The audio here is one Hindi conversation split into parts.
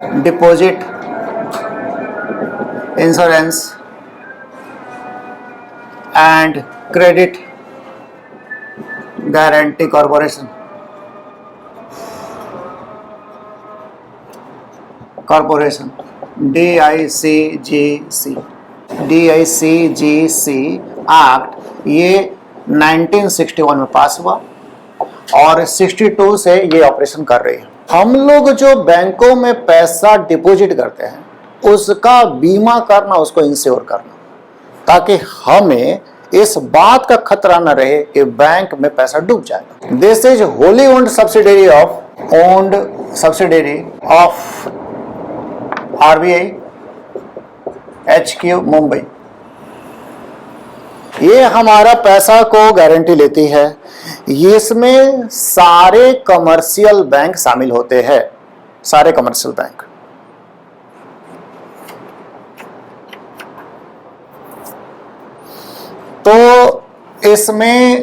Deposit insurance and credit guarantee corporation DICGC act ये 1961 में पास हुआ और 62 से ये ऑपरेशन कर रही है। हम लोग जो बैंकों में पैसा डिपॉजिट करते हैं उसका बीमा करना, उसको इंश्योर करना, ताकि हमें इस बात का खतरा न रहे कि बैंक में पैसा डूब जाएगा। This is wholly owned subsidiary of RBI HQ Mumbai. ये हमारा पैसा को गारंटी लेती है। इसमें सारे कमर्शियल बैंक शामिल होते हैं, सारे कमर्शियल बैंक। तो इसमें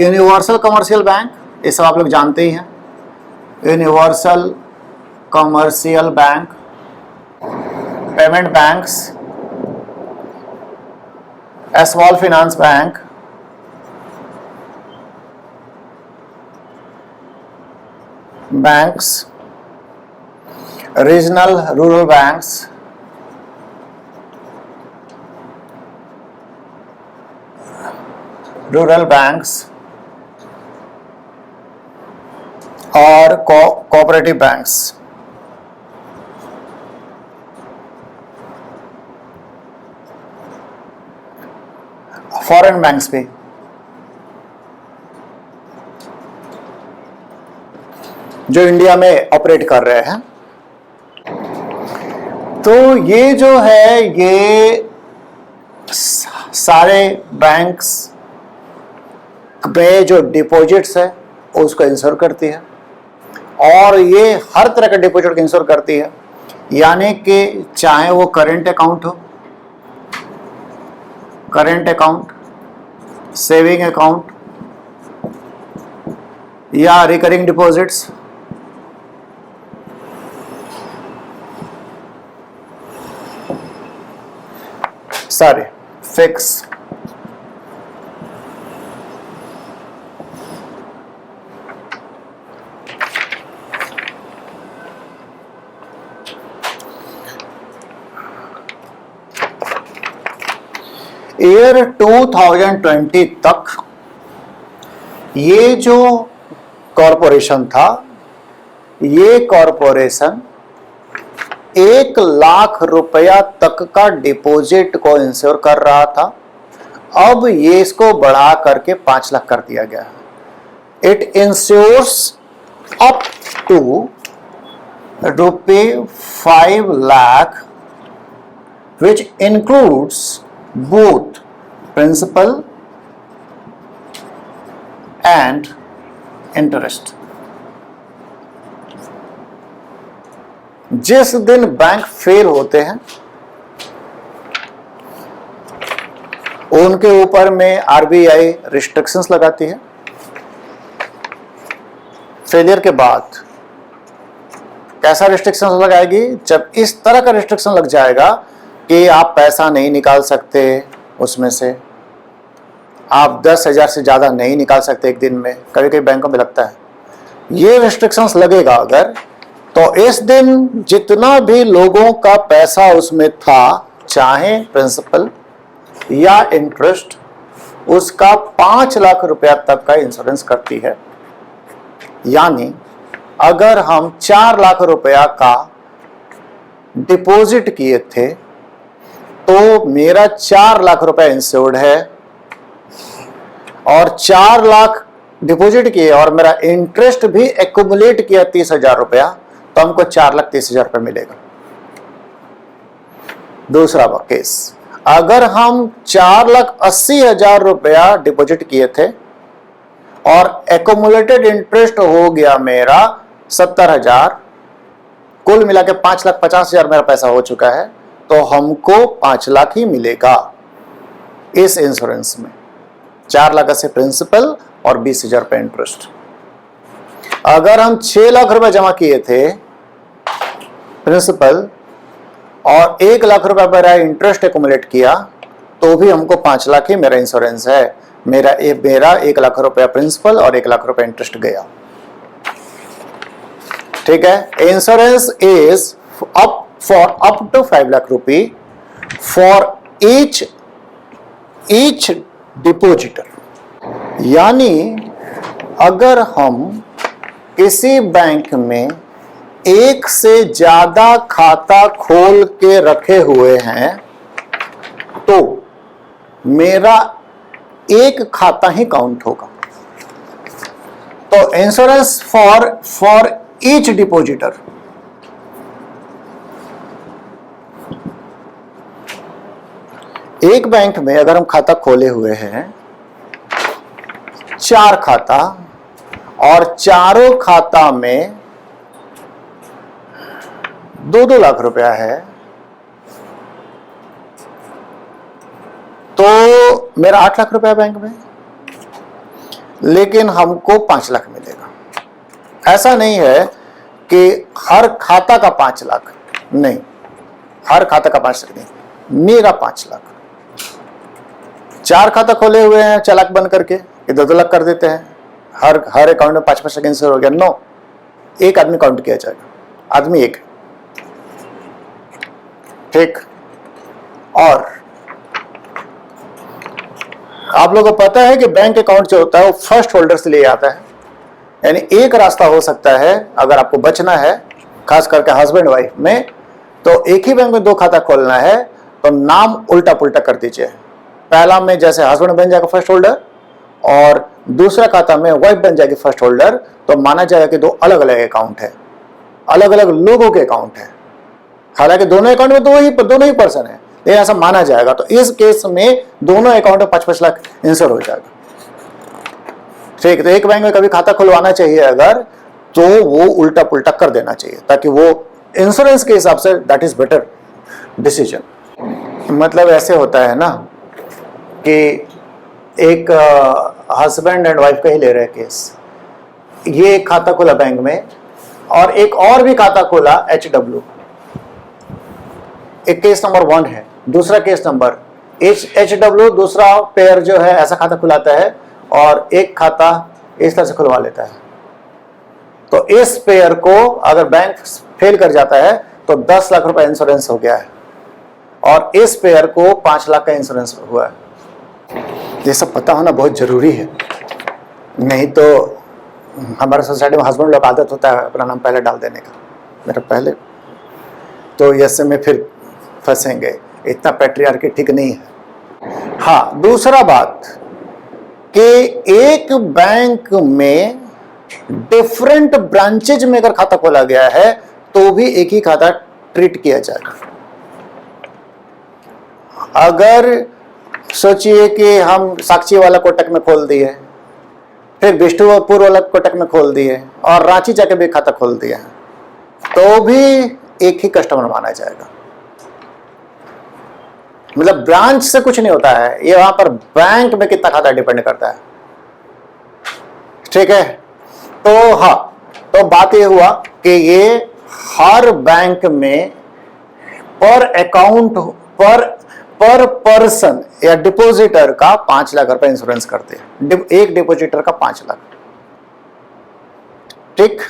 यूनिवर्सल कमर्शियल बैंक, ये सब आप लोग जानते ही हैं। Universal commercial bank, payment banks, small finance bank, banks, regional rural banks, rural banks और कोऑपरेटिव बैंक्स। फॉरेन बैंक्स भी, जो इंडिया में ऑपरेट कर रहे हैं। तो ये जो है, ये सारे बैंक्स में जो डिपॉजिट्स है उसको इंश्योर करती है, और ये हर तरह के डिपॉजिट को इंश्योर करती है। यानी कि चाहे वो करेंट अकाउंट हो, करेंट अकाउंट, सेविंग अकाउंट या रिकरिंग डिपॉजिट्स, सारे फिक्स। ईयर 2020 तक ये जो कॉरपोरेशन था, ये कॉरपोरेशन 1 लाख रुपया तक का डिपॉजिट को इंश्योर कर रहा था। अब ये इसको बढ़ा करके 5 लाख कर दिया गया है। It insures up to ₹5 lakh, which includes both principal and interest। जिस दिन बैंक फेल होते हैं उनके ऊपर में RBI रिस्ट्रिक्शंस लगाती है। फेलियर के बाद कैसा रिस्ट्रिक्शन लगाएगी? जब इस तरह का रिस्ट्रिक्शन लग जाएगा कि आप पैसा नहीं निकाल सकते, उसमें से आप 10,000 से ज़्यादा नहीं निकाल सकते एक दिन में, कभी कभी बैंकों में लगता है। ये रिस्ट्रिक्शंस लगेगा अगर, तो इस दिन जितना भी लोगों का पैसा उसमें था, चाहे प्रिंसिपल या इंटरेस्ट, उसका 5 लाख रुपया तक का इंश्योरेंस करती है। यानी अगर हम 4 लाख रुपया का डिपॉजिट किए थे तो मेरा 4 लाख रुपया इंश्योर्ड है, और 4 लाख डिपॉजिट किए और मेरा इंटरेस्ट भी एक्युमुलेट किया 30,000 रुपया, तो हमको 4,30,000 रुपया मिलेगा। दूसरा केस, अगर हम 4,80,000 रुपया डिपॉजिट किए थे और एक्युमुलेटेड इंटरेस्ट हो गया मेरा 70,000, कुल मिला के 5,50,000 मेरा पैसा हो चुका है, तो हमको 5 लाख ही मिलेगा इस इंश्योरेंस में। 4 लाख से प्रिंसिपल और 20,000 रुपये इंटरेस्ट। अगर हम 6 लाख रुपए जमा किए थे प्रिंसिपल और 1 लाख रुपए मेरा इंटरेस्ट एक्युमुलेट किया तो भी हमको 5 लाख ही मेरा इंश्योरेंस है। मेरा 1 लाख रुपया प्रिंसिपल और 1 लाख रुपया इंटरेस्ट गया। ठीक है। Insurance is up to 5 lakh rupee for each depositor. यानी अगर हम किसी बैंक में एक से ज्यादा खाता खोल के रखे हुए हैं तो मेरा एक खाता ही काउंट होगा। तो इंश्योरेंस फॉर ईच डिपोजिटर, एक बैंक में अगर हम खाता खोले हुए हैं 4 खाता और चारों खाता में 2-2 लाख रुपया है तो मेरा 8 लाख रुपया बैंक में, लेकिन हमको 5 लाख मिलेगा। ऐसा नहीं है कि हर खाता का 5 लाख, नहीं, हर खाता का 5 लाख नहीं, मेरा 5 लाख। 4 खाता खोले हुए हैं चालाक बन करके, ये 2-2 लाख कर देते हैं। हर अकाउंट में 5-5 लाख इंश्योर हो गया। नो, एक आदमी काउंट किया जाएगा, आदमी एक। ठीक। और आप लोगों को पता है कि बैंक अकाउंट जो होता है वो फर्स्ट होल्डर से ले आता है। यानी एक रास्ता हो सकता है अगर आपको बचना है, खास करके हस्बैंड वाइफ में, तो एक ही बैंक में 2 खाता खोलना है तो नाम उल्टा पुल्टा कर दीजिए। पहला में जैसे हस्बैंड बन जाएगा फर्स्ट होल्डर और दूसरा खाता में वाइफ बन जाएगी फर्स्ट होल्डर, तो माना जाएगा कि 2 अलग अलग अकाउंट है, अलग अलग लोगों के अकाउंट है। हालांकि दोनों अकाउंट में दोनों ही पर्सन है, लेकिन ऐसा माना जाएगा। तो इस केस में दोनों अकाउंट में 5-5 लाख इंश्योर हो जाएगा। ठीक। तो एक बैंक में कभी खाता खुलवाना चाहिए अगर, तो वो उल्टा पुल्टा कर देना चाहिए ताकि वो इंश्योरेंस के हिसाब say that is better decision. मतलब ऐसे होता है ना कि एक हस्बैंड एंड वाइफ का ही ले रहे केस, ये एक खाता खोला बैंक में और एक और भी खाता खोला HW। एक केस नंबर 1 है, दूसरा केस नंबर HW, दूसरा पेयर जो है ऐसा खाता खुलाता है और एक खाता इस तरह से खुलवा लेता है। तो इस पेयर को अगर बैंक फेल कर जाता है तो 10 लाख रुपए इंश्योरेंस हो गया है और इस पेयर को 5 लाख का इंश्योरेंस हुआ है। ये सब पता होना बहुत जरूरी है, नहीं तो हमारे सोसाइटी में हस्बैंड लोग आदत होता है अपना नाम पहले डाल देने का, मेरा पहले, तो ऐसे में फिर फंसेंगे। इतना पैट्रियार्की ठीक नहीं है। हाँ, दूसरा बात कि एक बैंक में डिफरेंट ब्रांचेज में अगर खाता खोला गया है तो भी एक ही खाता ट्रीट किया जाएगा। अगर सोचिए कि हम साक्षी वाला कोटक में खोल दिए, फिर बिष्णुपुर वाला कोटक में खोल दिए और रांची जाके भी खाता खोल दिया, तो भी एक ही कस्टमर माना जाएगा। मतलब ब्रांच से कुछ नहीं होता है, ये वहां पर बैंक में कितना खाता डिपेंड करता है। ठीक है। तो हाँ, तो बात ये हुआ कि ये हर बैंक में पर अकाउंट पर पर्सन या डिपोजिटर का 5 लाख रुपए इंश्योरेंस करते हैं। एक डिपोजिटर का 5 लाख। ठीक।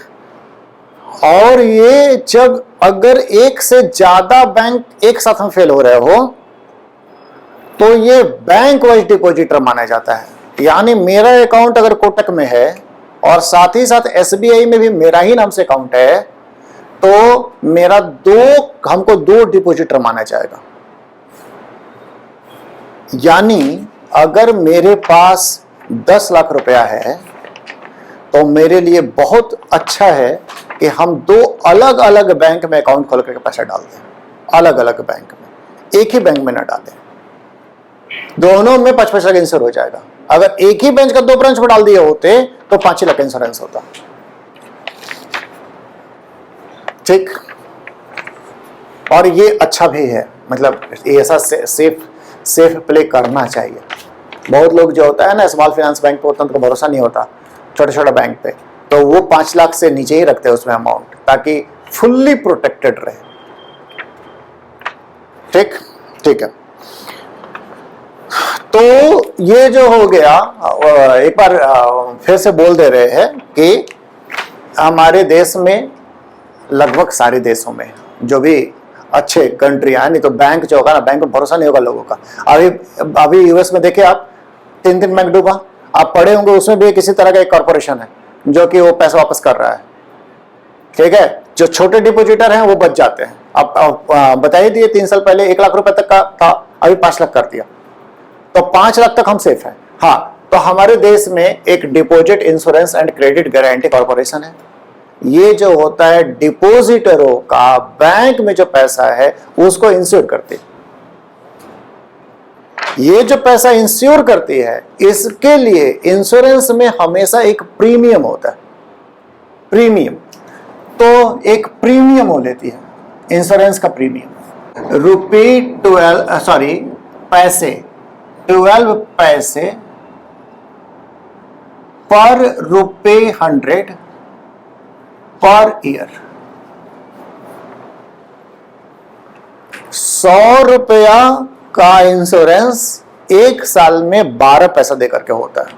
और ये जब अगर एक से ज्यादा बैंक एक साथ में फेल हो रहे हो तो ये बैंक वाइज डिपोजिटर माना जाता है। यानी मेरा अकाउंट अगर कोटक में है और साथ ही साथ SBI में भी मेरा ही नाम से अकाउंट है तो मेरा हमको 2 डिपोजिटर माना जाएगा। यानी अगर मेरे पास 10 लाख रुपया है तो मेरे लिए बहुत अच्छा है कि हम 2 अलग अलग बैंक में अकाउंट खोल करके पैसा डाल दें, अलग अलग बैंक में, एक ही बैंक में ना डालें। दोनों में 5-5 लाख इंश्योर हो जाएगा। अगर एक ही बैंक का 2 ब्रांच में डाल दिए होते तो 5 लाख इंश्योरेंस होता। ठीक। और ये अच्छा भी है, मतलब ऐसा सेफ प्ले करना चाहिए। बहुत लोग जो होता है ना स्मॉल फाइनेंस बैंक पे उतना भरोसा नहीं होता, छोटे छोटे बैंक पे, तो वो 5 लाख से नीचे ही रखते हैं उसमें अमाउंट, ताकि फुल्ली प्रोटेक्टेड रहे। ठीक है। तो ये जो हो गया, एक बार फिर से बोल दे रहे हैं कि हमारे देश में, लगभग सारे देशों में जो भी अच्छे कंट्री है, नहीं तो बैंक जो होगा ना, बैंक में भरोसा नहीं होगा लोगों का। अभी यूएस में देखिए आप, 3 बैंक डूबा। आप पढ़े होंगे, उसमें भी किसी तरह का एक कॉर्पोरेशन है जो कि वो पैसा वापस कर रहा है। ठीक है, जो छोटे डिपोजिटर हैं वो बच जाते हैं। आप बताइए दिए 3 साल पहले 1 लाख रुपए तक का था, अभी 5 लाख कर दिया, तो 5 लाख तक हम सेफ हैं। हाँ, तो हमारे देश में एक deposit insurance and credit guarantee corporation है। ये जो होता है डिपोजिटरों का बैंक में जो पैसा है उसको इंश्योर करती है। ये जो पैसा इंश्योर करती है, इसके लिए इंश्योरेंस में हमेशा एक प्रीमियम होता है। प्रीमियम, तो एक प्रीमियम हो लेती है इंश्योरेंस का प्रीमियम, पैसे 12 पैसे पर ₹100 पर ईयर। 100 रुपया का इंश्योरेंस 1 साल में 12 पैसा देकर के होता है।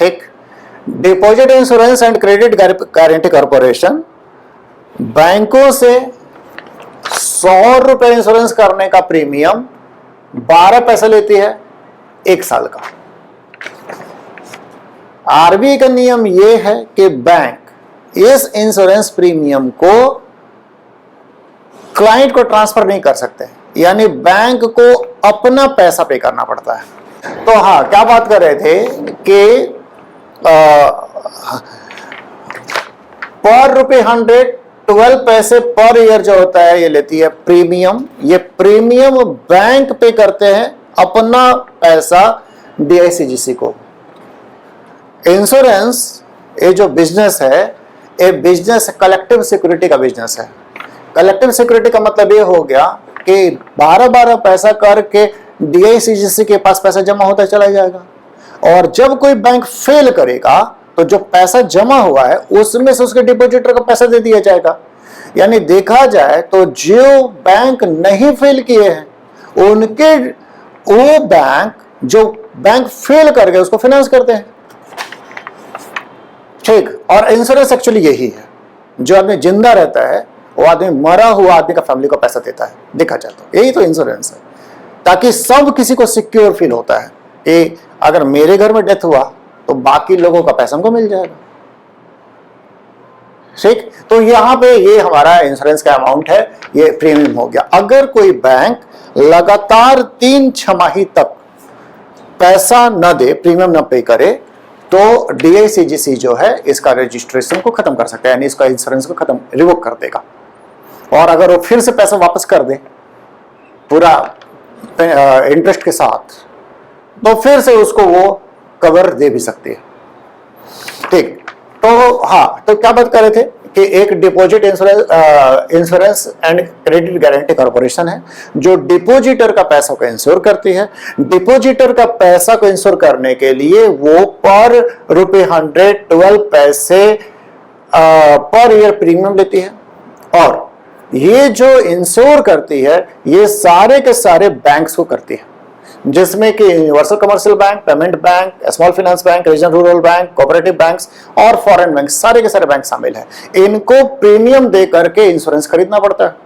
ठीक, deposit insurance and credit guarantee corporation बैंकों से 100 रुपए इंश्योरेंस करने का प्रीमियम 12 पैसा लेती है 1 साल का। आरबीआई का नियम यह है कि बैंक इस इंश्योरेंस प्रीमियम को क्लाइंट को ट्रांसफर नहीं कर सकते, यानी बैंक को अपना पैसा पे करना पड़ता है। तो हाँ, क्या बात कर रहे थे कि पर ₹100 12 पैसे पर ईयर जो होता है ये लेती है प्रीमियम। ये प्रीमियम बैंक पे करते हैं अपना पैसा डीआईसीजीसी को। इंश्योरेंस ये जो बिजनेस है, ये बिजनेस कलेक्टिव सिक्योरिटी का बिजनेस है। कलेक्टिव सिक्योरिटी का मतलब ये हो गया कि 12 पैसा करके डीआईसीजीसी के पास पैसा जमा होता चला जाएगा, और जब कोई बैंक फेल करेगा तो जो पैसा जमा हुआ है उसमें से उसके डिपॉजिटर को पैसा दे दिया जाएगा। यानी देखा जाए तो जो बैंक नहीं फेल किए हैं उनके, वो बैंक जो बैंक फेल कर गए उसको फाइनेंस करते हैं। ठीक, और इंश्योरेंस एक्चुअली यही है, जो आदमी जिंदा रहता है वो आदमी मरा हुआ आदमी का फैमिली को पैसा देता है। देखा जाए तो यही तो इंश्योरेंस है, ताकि सब किसी को सिक्योर फील होता है कि अगर मेरे घर में डेथ हुआ तो बाकी लोगों का पैसा हमको मिल जाएगा। ठीक, तो यहां पे ये हमारा इंश्योरेंस का अमाउंट है, ये प्रीमियम हो गया। अगर कोई बैंक लगातार 3 छमाही तक पैसा न दे, प्रीमियम न पे करे, तो डीआईसीजीसी जो है इसका रजिस्ट्रेशन को खत्म कर सकता है, यानी इसका इंश्योरेंस को खत्म, रिवोक कर देगा। और अगर वो फिर से पैसा वापस कर दे पूरा इंटरेस्ट के साथ, तो फिर से उसको वो कवर दे भी सकती है। ठीक, तो हाँ, तो क्या बात कर रहे थे कि एक deposit insurance and credit guarantee corporation है जो डिपॉजिटर का पैसा को इंश्योर करती है। डिपॉजिटर का पैसा को इंश्योर करने के लिए वो पर ₹100 12 पैसे पर ईयर प्रीमियम लेती है, और ये जो इंश्योर करती है ये सारे के सारे बैंक्स को करती है, जिसमें कि universal commercial bank, payment bank, small finance bank, regional rural bank, cooperative banks और फॉरेन बैंक, सारे के सारे बैंक शामिल हैं। इनको प्रीमियम दे करके इंश्योरेंस खरीदना पड़ता है।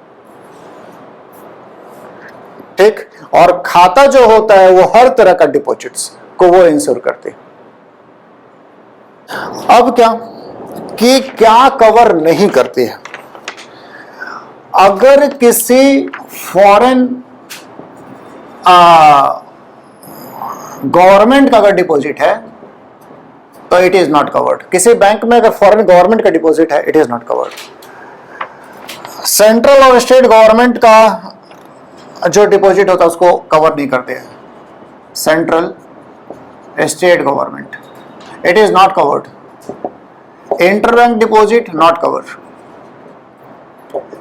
ठीक, और खाता जो होता है वो हर तरह का डिपॉजिट्स को वो इंश्योर करते हैं। अब क्या कवर नहीं करती है? अगर किसी फॉरेन गवर्नमेंट का अगर डिपॉजिट है तो इट इज नॉट कवर्ड। किसी बैंक में अगर फॉरेन गवर्नमेंट का डिपॉजिट है, it is not covered. Central और स्टेट गवर्नमेंट का जो डिपॉजिट होता है उसको कवर नहीं करते हैं। Central state government, it is not covered. Inter bank deposit not covered.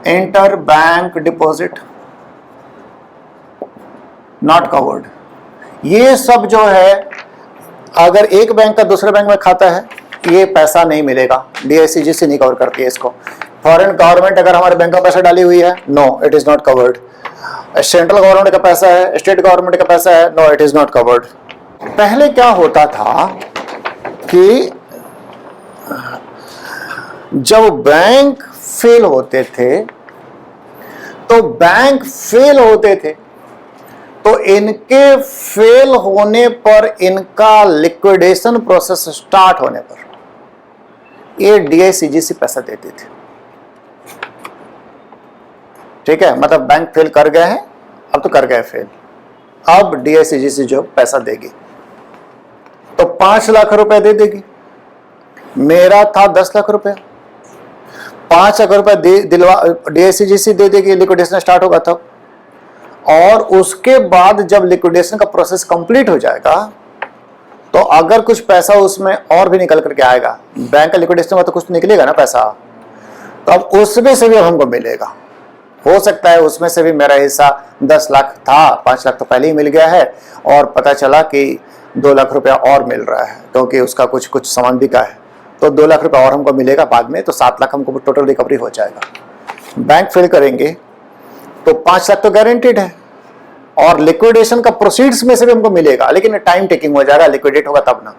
Inter bank deposit not covered. ये सब जो है, अगर एक बैंक का दूसरे बैंक में खाता है ये पैसा नहीं मिलेगा, DICGC नहीं कवर करती है इसको। फॉरेन गवर्नमेंट अगर हमारे बैंक में पैसा डाली हुई है, no it is not covered. Central government का पैसा है, स्टेट गवर्नमेंट का पैसा है, no it is not covered. पहले क्या होता था कि जब बैंक फेल होते थे तो इनके फेल होने पर, इनका लिक्विडेशन प्रोसेस स्टार्ट होने पर ये DICGC पैसा देती थी। ठीक है, मतलब बैंक फेल कर गए हैं, अब तो कर गए फेल, अब DICGC जो पैसा देगी तो 5 लाख रुपए दे देगी। मेरा था 10 लाख रुपए, 5 लाख रुपए दिलवा DICGC दे देगी, लिक्विडेशन स्टार्ट होगा तब। और उसके बाद जब लिक्विडेशन का प्रोसेस कंप्लीट हो जाएगा तो अगर कुछ पैसा उसमें और भी निकल करके आएगा, बैंक का लिक्विडेशन में तो कुछ निकलेगा ना पैसा, तो अब उसमें से भी हमको मिलेगा। हो सकता है उसमें से भी मेरा हिस्सा 10 लाख था, 5 लाख तो पहले ही मिल गया है, और पता चला कि 2 लाख रुपया और मिल रहा है क्योंकि उसका कुछ सामान बिका है, तो 2 लाख रुपया और हमको मिलेगा बाद में, तो 7 लाख हमको टोटल रिकवरी हो जाएगा। बैंक फेल करेंगे तो 5 लाख तो गारंटीड है, और लिक्विडेशन का प्रोसीड्स में से भी हमको मिलेगा, लेकिन टाइम टेकिंग हो जाएगा, लिक्विडेट होगा तब ना।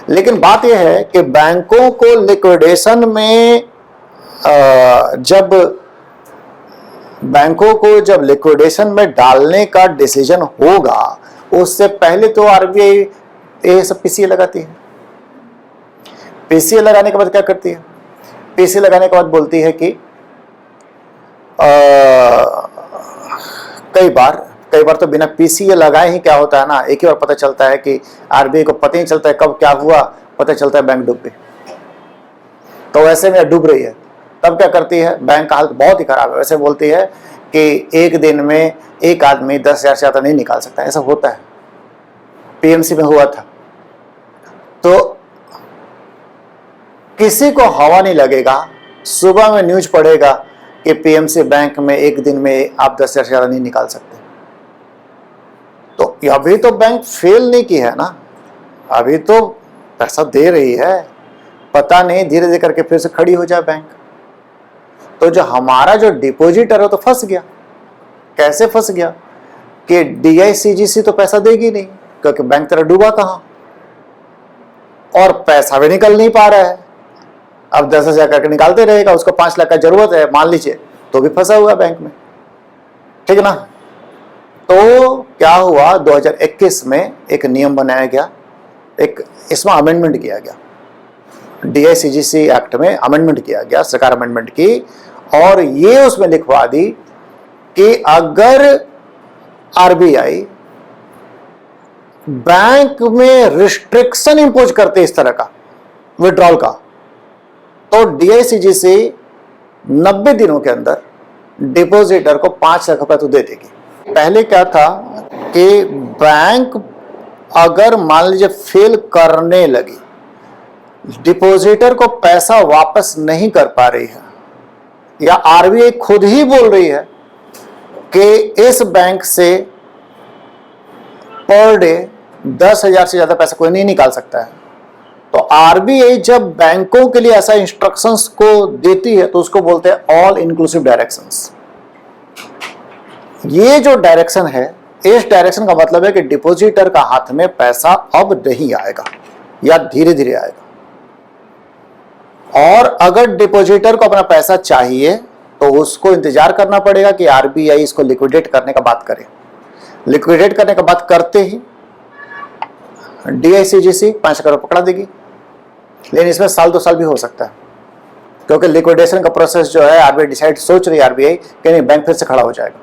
लेकिन बात यह है कि बैंकों को लिक्विडेशन में जब लिक्विडेशन में डालने का डिसीजन होगा, उससे पहले तो RBI ये सब PCA लगाती है। PCA लगाने के बाद क्या करती है? PCA लगाने के बाद बोलती है कि कई बार तो बिना PCA लगाए ही क्या होता है ना, एक ही बार पता चलता है कि RBI को पता ही चलता है कब क्या हुआ, पता चलता है बैंक डूब गई। तो वैसे में डूब रही है, तब क्या करती है? बैंक का हालत बहुत ही खराब है, वैसे बोलती है कि एक दिन में एक आदमी 10,000 से ज़्यादा नहीं निकाल सकता। ऐसा होता है, PMC में हुआ था। तो किसी को हवा नहीं लगेगा, सुबह में न्यूज पढ़ेगा कि PMC बैंक में एक दिन में आप 10,000 से ज़्यादा नहीं निकाल सकते। तो अभी तो बैंक फेल नहीं की है ना, अभी तो पैसा दे रही है, पता नहीं धीरे धीरे करके फिर से खड़ी हो जाए बैंक। तो जो हमारा जो डिपॉजिटर है तो फंस गया। कैसे फंस गया? कि DICGC तो पैसा देगी नहीं क्योंकि बैंक तेरा डूबा कहाँ, और पैसा भी निकल नहीं पा रहा है। अब 10,000 करके निकालते रहेगा, उसको 5 लाख का जरूरत है मान लीजिए, तो भी फंसा हुआ बैंक में। ठीक है ना? तो क्या हुआ, 2021 में एक नियम बनाया गया, एक इसमें अमेंडमेंट किया गया, DICGC एक्ट में अमेंडमेंट किया गया, सरकार अमेंडमेंट की, और ये उसमें लिखवा दी कि अगर RBI बैंक में रिस्ट्रिक्शन इंपोज करते इस तरह का विड्रॉल का, तो DICGC 90 दिनों के अंदर डिपॉजिटर को 5 लाख रुपए तो दे देगी। पहले क्या था कि बैंक अगर मान लीजिए फेल करने लगी, डिपॉजिटर को पैसा वापस नहीं कर पा रही है, या RBI खुद ही बोल रही है कि इस बैंक से पर डे 10,000 से ज्यादा पैसा कोई नहीं निकाल सकता है, तो RBI जब बैंकों के लिए ऐसा इंस्ट्रक्शंस को देती है तो उसको बोलते हैं ऑल इंक्लूसिव डायरेक्शंस। ये जो डायरेक्शन है, इस डायरेक्शन का मतलब है कि डिपॉजिटर का हाथ में पैसा अब नहीं आएगा या धीरे धीरे आएगा, और अगर डिपॉजिटर को अपना पैसा चाहिए तो उसको इंतजार करना पड़ेगा कि RBI इसको लिक्विडेट करने का बात करे। लिक्विडेट करने का बात करते ही DICGC 5 करोड़ पकड़ा देगी, लेकिन इसमें साल 2 साल भी हो सकता है, क्योंकि लिक्विडेशन का प्रोसेस जो है RBI डिसाइड सोच रही है RBI कि नहीं, बैंक फिर से खड़ा हो जाएगा।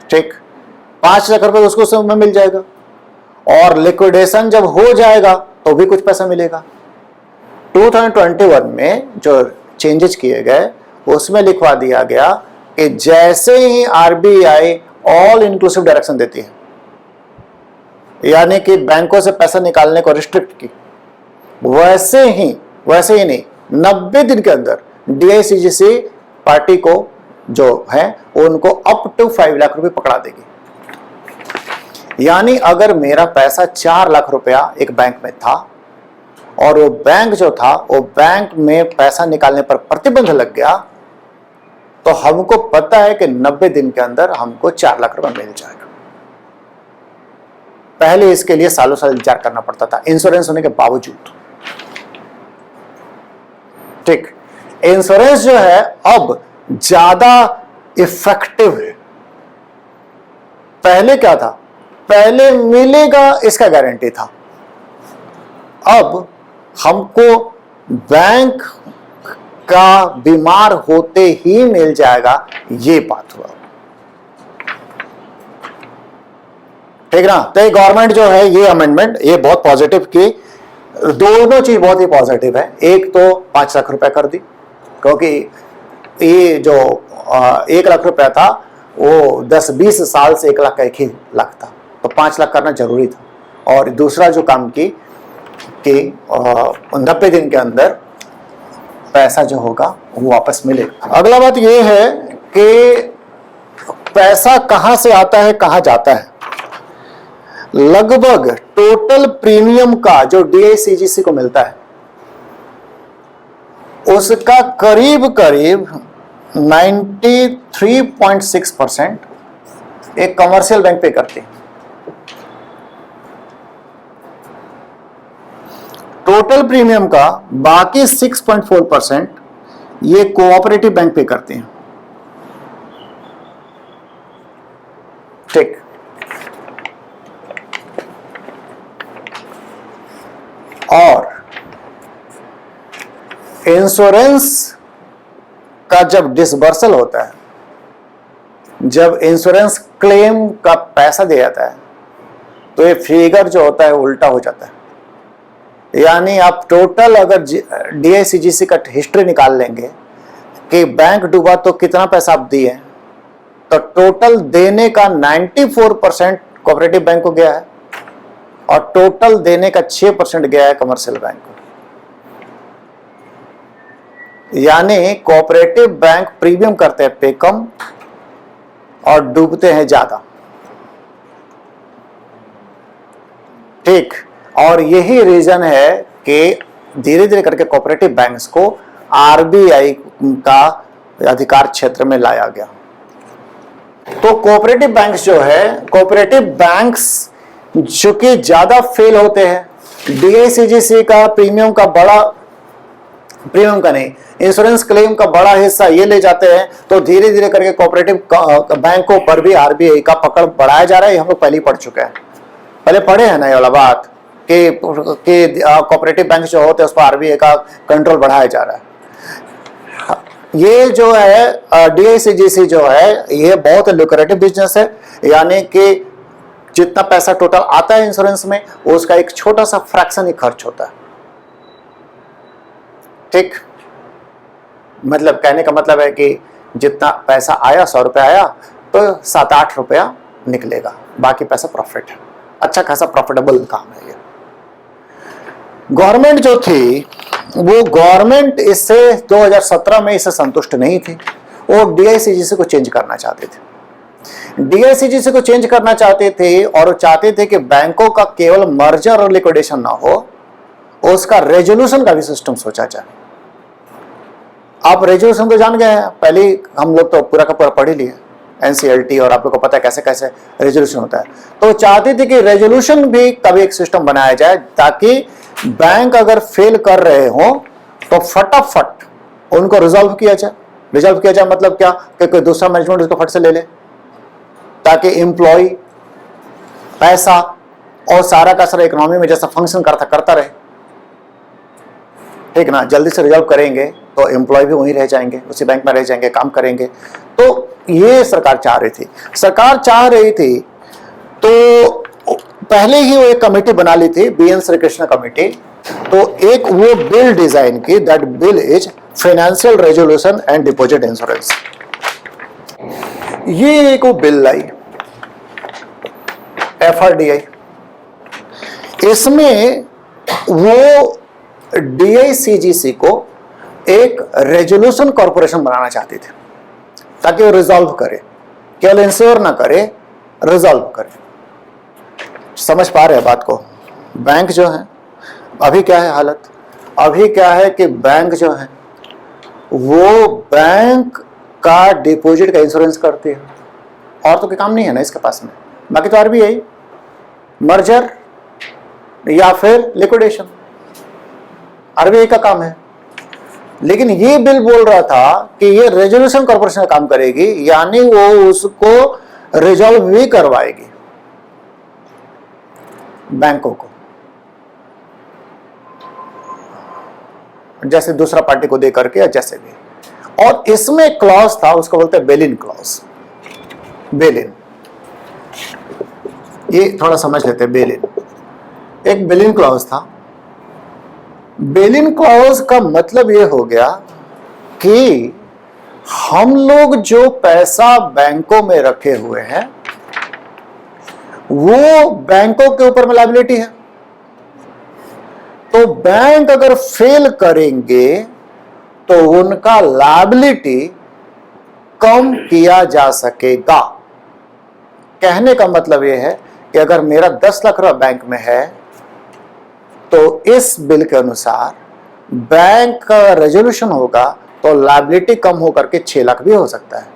ठीक, 5 लाख रुपए उसको उसमें मिल जाएगा, और लिक्विडेशन जब हो जाएगा तो भी कुछ पैसा मिलेगा। 2021 में जो चेंजेस किए गए उसमें लिखवा दिया गया कि जैसे ही RBI ऑल इंक्लूसिव डायरेक्शन देती है, यानी कि बैंकों से पैसा निकालने को रिस्ट्रिक्ट की, वैसे ही नहीं 90 दिन के अंदर DICGC पार्टी को जो है उनको अप टू 5 लाख रुपए पकड़ा देगी। यानी अगर मेरा पैसा 4 लाख रुपया एक बैंक में था और वो बैंक जो था वो बैंक में पैसा निकालने पर प्रतिबंध लग गया, तो हमको पता है कि 90 दिन के अंदर हमको 4 लाख रुपया मिल जाएगा। पहले इसके लिए सालों साल इंतजार करना पड़ता था इंश्योरेंस होने के बावजूद। ठीक, इंश्योरेंस जो है अब ज्यादा इफेक्टिव है। पहले क्या था, पहले मिलेगा इसका गारंटी था, अब हमको बैंक का बीमार होते ही मिल जाएगा, ये बात हुआ। ठीक ना। तो गवर्नमेंट जो है ये अमेंडमेंट ये बहुत पॉजिटिव की, दोनों चीज बहुत ही पॉजिटिव है। एक तो 5 लाख रुपया कर दी, क्योंकि ये जो 1 लाख रुपया था वो 10-20 साल से 1 लाख का 1 ही लाख था, तो 5 लाख करना जरूरी था। और दूसरा जो काम की कि 90 दिन के अंदर पैसा जो होगा वो वापस मिलेगा। अगला बात ये है कि पैसा कहां से आता है कहां जाता है। लगभग टोटल प्रीमियम का जो DICGC को मिलता है उसका करीब करीब 93.6% एक कमर्शियल बैंक पे करते हैं। टोटल प्रीमियम का बाकी 6.4% ये कोऑपरेटिव बैंक पे करते हैं। ठीक, और इंश्योरेंस का जब डिसबर्सल होता है, जब इंश्योरेंस क्लेम का पैसा दिया जाता है, तो ये फिगर जो होता है उल्टा हो जाता है। यानी आप टोटल अगर DICGC का हिस्ट्री निकाल लेंगे कि बैंक डूबा तो कितना पैसा आप दिए, तो टोटल देने का 94% कोऑपरेटिव बैंक को गया है और टोटल देने का 6% गया है कमर्शियल बैंक को। यानी कोऑपरेटिव बैंक प्रीमियम करते हैं पे कम और डूबते हैं ज्यादा। ठीक, और यही रीजन है कि धीरे धीरे करके कोऑपरेटिव बैंक्स को RBI का अधिकार क्षेत्र में लाया गया। तो कोऑपरेटिव बैंक्स जो है, कोऑपरेटिव बैंक्स जो कि ज्यादा फेल होते हैं, DICGC का प्रीमियम का बड़ा, प्रीमियम का नहीं, इंश्योरेंस क्लेम का बड़ा हिस्सा ये ले जाते हैं, तो धीरे धीरे करके कोऑपरेटिव बैंकों पर भी RBI का पकड़ बढ़ाया जा रहा है। हम लोग पहले ही पढ़ चुके हैं, पहले पढ़े हैं ना ये वाला बात कि कोऑपरेटिव बैंक जो होते हैं उस पर RBI का कंट्रोल बढ़ाया जा रहा है। ये जो है DICGC जो है ये बहुत लुक्रेटिव बिजनेस है, यानी कि जितना पैसा टोटल आता है इंश्योरेंस में उसका एक छोटा सा फ्रैक्शन ही खर्च होता है। ठीक, मतलब कहने का मतलब है कि जितना पैसा आया 100 रुपया आया तो 7-8 रुपया निकलेगा, बाकी पैसा प्रॉफिट है। अच्छा खासा प्रॉफिटेबल काम है ये। गवर्नमेंट जो थी वो गवर्नमेंट इससे 2017 में इससे संतुष्ट नहीं थी, वो DICGC को चेंज करना चाहते थे। DICGC को चेंज करना चाहते थे और वो चाहते थे कि बैंकों का केवल मर्जर और लिक्विडेशन ना हो, उसका रेजोल्यूशन का भी सिस्टम सोचा जाए। आप रेजोल्यूशन तो जान गए हैं, पहले हम लोग तो पूरा का पूरा पढ़ ही लिए NCLT, और आप लोग को पता है कैसे कैसे रेजोल्यूशन होता है। तो चाहते थे कि रेजोल्यूशन भी कभी एक सिस्टम बनाया जाए ताकि बैंक अगर फेल कर रहे हो तो फटाफट उनको रिजॉल्व किया जाए। रिजॉल्व किया जाए मतलब क्या कि कोई दूसरा मैनेजमेंट उसको फट से ले ले, ताकि एम्प्लॉय पैसा और सारा का सारा इकोनॉमी में जैसा फंक्शन करता रहे। ठीक ना, जल्दी से रिजॉल्व करेंगे तो एम्प्लॉय भी वहीं रह जाएंगे, उसी बैंक में रह जाएंगे, काम करेंगे। तो ये सरकार चाह रही थी। सरकार चाह रही थी तो पहले ही वो एक कमेटी बना ली थी, BN श्री कृष्ण कमेटी। तो एक वो बिल डिजाइन की, that bill is financial resolution and deposit insurance. ये एक वो बिल लाई FRDI। इसमें वो DICGC को एक रेजोल्यूशन कॉर्पोरेशन बनाना चाहते थे ताकि वो रिजॉल्व करे, केवल इंश्योर ना करे, रिजॉल्व करे। समझ पा रहे हैं बात को? बैंक जो है अभी क्या है हालत, अभी क्या है कि बैंक जो है वो बैंक का डिपॉजिट का इंश्योरेंस करती है, और तो कोई काम नहीं है ना इसके पास में। बाकी तो आरबीआई मर्जर या फिर लिक्विडेशन, आरबीआई का काम है। लेकिन ये बिल बोल रहा था कि ये रेजोल्यूशन कॉर्पोरेशन का काम करेगी, यानी वो उसको रिजॉल्व भी करवाएगी बैंकों को, जैसे दूसरा पार्टी को दे करके या जैसे भी। और इसमें एक क्लॉज था, उसको बोलते हैं बेल इन क्लॉज। बेल इन, ये थोड़ा समझ लेते हैं। बेल इन, एक बेल इन क्लॉज था। बेल इन क्लॉज का मतलब ये हो गया कि हम लोग जो पैसा बैंकों में रखे हुए हैं वो बैंकों के ऊपर में लायबिलिटी है, तो बैंक अगर फेल करेंगे तो उनका लायबिलिटी कम किया जा सकेगा। कहने का मतलब यह है कि अगर मेरा 10 लाख रुपया बैंक में है तो इस बिल के अनुसार बैंक का रेजोल्यूशन होगा तो लायबिलिटी कम होकर के 6 लाख भी हो सकता है।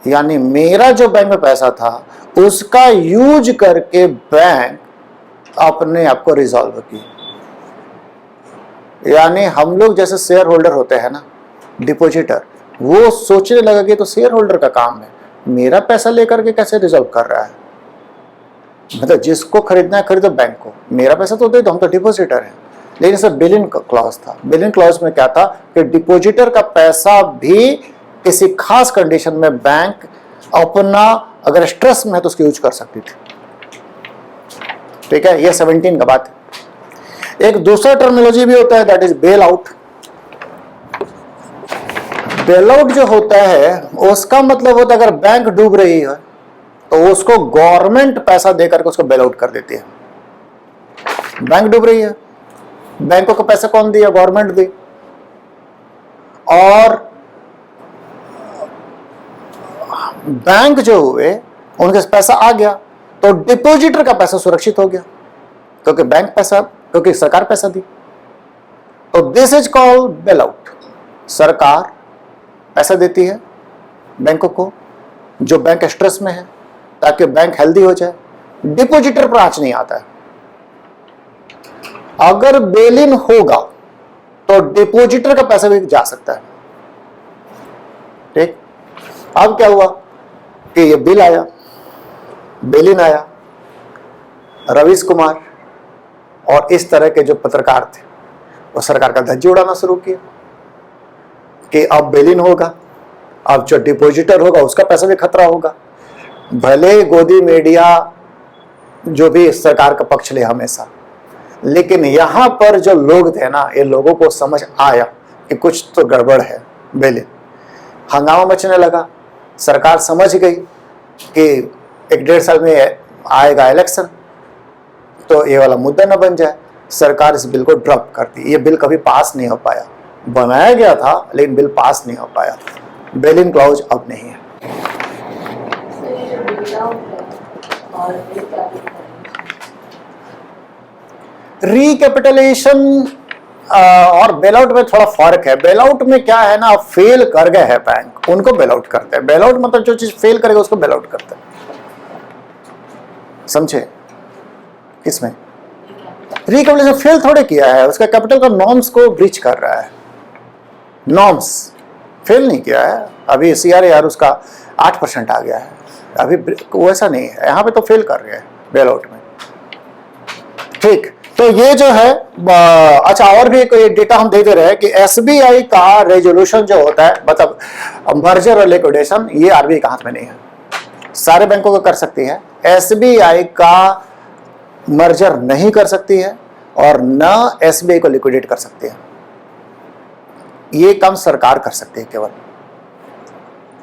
यानी मेरा जो बैंक में पैसा था उसका यूज करके बैंक अपने आप को रिजॉल्व की। यानी हम लोग जैसे शेयर होल्डर होते हैं ना, डिपॉजिटर, वो सोचने लगा कि तो शेयर होल्डर का काम है, मेरा पैसा लेकर के कैसे रिजॉल्व कर रहा है, मतलब जिसको खरीदना है खरीदो बैंक को, मेरा पैसा तो दे दो, हम तो डिपॉजिटर हैं। लेकिन सर बिल इन क्लॉज था। बिल इन क्लॉज में क्या था कि डिपॉजिटर का पैसा भी किसी खास कंडीशन में बैंक अपना अगर स्ट्रेस में है तो उसकी यूज कर सकती थी। ठीक है, ये 17 का बात है। एक दूसरा टर्मिनोलॉजी भी होता है, that is bail out. Bail out जो होता है उसका मतलब होता है अगर बैंक डूब रही है तो उसको गवर्नमेंट पैसा देकर के उसको बेल आउट कर देती है। बैंक डूब रही है, बैंकों को पैसा कौन दिया? गवर्नमेंट दी। और बैंक जो हुए उनके पैसा आ गया तो डिपॉजिटर का पैसा सुरक्षित हो गया, क्योंकि बैंक पैसा, क्योंकि सरकार पैसा दी। तो this is called bail out. सरकार पैसा देती है बैंकों को, जो बैंक स्ट्रेस में है, ताकि बैंक हेल्दी हो जाए। डिपॉजिटर पर आंच नहीं आता है। अगर बेल इन होगा तो डिपॉजिटर का पैसा भी जा सकता है। ठीक, अब क्या हुआ कि ये बिल आया, बेल इन आया, रवीश कुमार और इस तरह के जो पत्रकार थे वो सरकार का धज्जी उड़ाना शुरू किया कि अब बेल इन होगा, अब जो डिपॉजिटर होगा उसका पैसा भी खतरा होगा। भले गोदी मीडिया जो भी सरकार का पक्ष ले हमेशा, लेकिन यहां पर जो लोग थे ना, ये लोगों को समझ आया कि कुछ तो गड़बड़ है। बेल इन, हंगामा मचने लगा। सरकार समझ गई कि 1-1.5 साल में आएगा इलेक्शन, तो ये वाला मुद्दा न बन जाए। सरकार इस बिल को ड्रॉप कर दी। ये बिल कभी पास नहीं हो पाया, बनाया गया था लेकिन बिल पास नहीं हो पाया। बेल इन क्लॉज अब नहीं है। रिकैपिटलाइजेशन और बेल आउट में थोड़ा फर्क है। बेल आउट में क्या है ना, फेल कर गए हैं बैंक, उनको बेल आउट करते हैं। बेल आउट मतलब जो चीज फेल करेगा उसको बेल आउट करते हैं। समझे? इसमें रिकैपिटलाइजेशन फेल थोड़े किया है, उसका कैपिटल का नॉर्म्स को ब्रीच कर रहा है। नॉर्म्स फेल नहीं किया है। अभी CRAR उसका 8% आ गया है, अभी वैसा नहीं है। यहाँ पे तो फेल कर रहे हैं बेल आउट में। ठीक, तो ये जो है अच्छा, और भी कोई डेटा हम दे दे रहे हैं कि SBI का रेजोल्यूशन जो होता है, मतलब मर्जर और लिक्विडेशन, ये RBI के हाथ में नहीं है। सारे बैंकों को कर सकती है, SBI का मर्जर नहीं कर सकती है और न SBI को लिक्विडेट कर सकती है। ये काम सरकार कर सकती है केवल।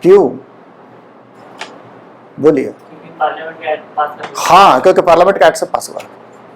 क्यों बोलिए? पार्लियामेंट का एक्ट पास, हाँ, क्योंकि पार्लियामेंट का एक्ट से पास हुआ।